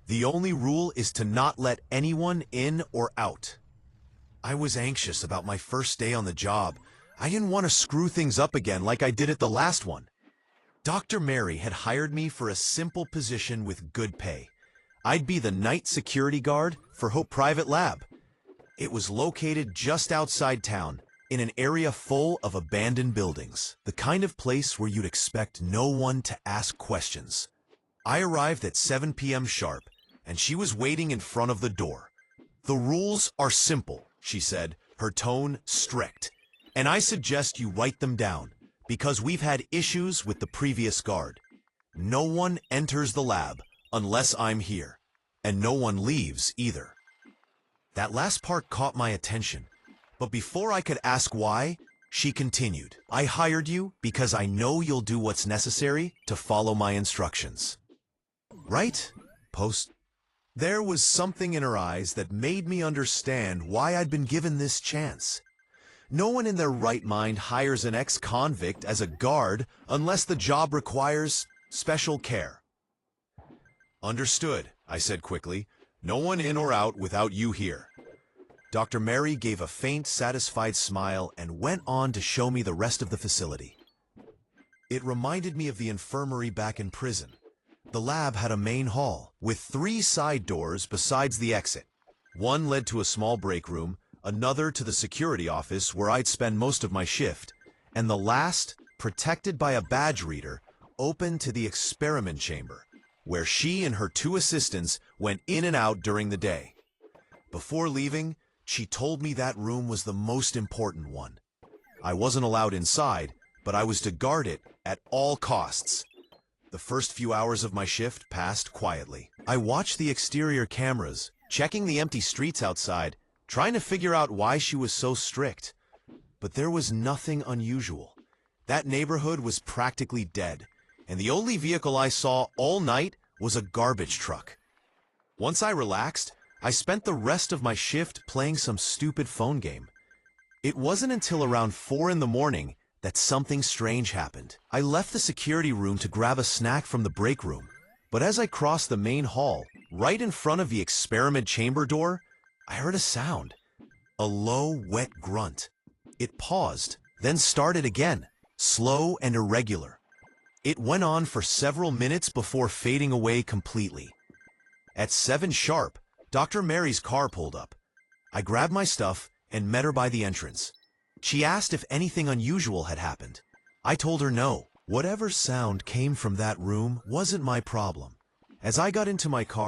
The only rule is to not let anyone in or out. I was anxious about my first day on the job. I didn't want to screw things up again like I did at the last one. Dr. Mary had hired me for a simple position with good pay. I'd be the night security guard for Hope Private Lab. It was located just outside town, in an area full of abandoned buildings, the kind of place where you'd expect no one to ask questions. I arrived at 7 p.m. sharp, and she was waiting in front of the door. "The rules are simple," she said, her tone strict, "and I suggest you write them down, because we've had issues with the previous guard. No one enters the lab unless I'm here, and no one leaves either." That last part caught my attention, but before I could ask why, she continued, "I hired you because I know you'll do what's necessary to follow my instructions. Right? Post." There was something in her eyes that made me understand why I'd been given this chance. No one in their right mind hires an ex-convict as a guard unless the job requires special care. "Understood," I said quickly. "No one in or out without you here." Dr. Mary gave a faint, satisfied smile and went on to show me the rest of the facility. It reminded me of the infirmary back in prison. The lab had a main hall with 3 side doors besides the exit. One led to a small break room, another to the security office where I'd spend most of my shift, and the last, protected by a badge reader, open to the experiment chamber, where she and her 2 assistants went in and out during the day. Before leaving, she told me that room was the most important one. I wasn't allowed inside, but I was to guard it at all costs. The first few hours of my shift passed quietly. I watched the exterior cameras, checking the empty streets outside, trying to figure out why she was so strict. But there was nothing unusual. That neighborhood was practically dead, and the only vehicle I saw all night was a garbage truck. Once I relaxed, I spent the rest of my shift playing some stupid phone game. It wasn't until around 4 in the morning that something strange happened. I left the security room to grab a snack from the break room, but as I crossed the main hall, right in front of the experiment chamber door, I heard a sound. A low, wet grunt. It paused, then started again, slow and irregular. It went on for several minutes before fading away completely. At 7 sharp, Dr. Mary's car pulled up. I grabbed my stuff and met her by the entrance. She asked if anything unusual had happened. I told her no. Whatever sound came from that room wasn't my problem. As I got into my car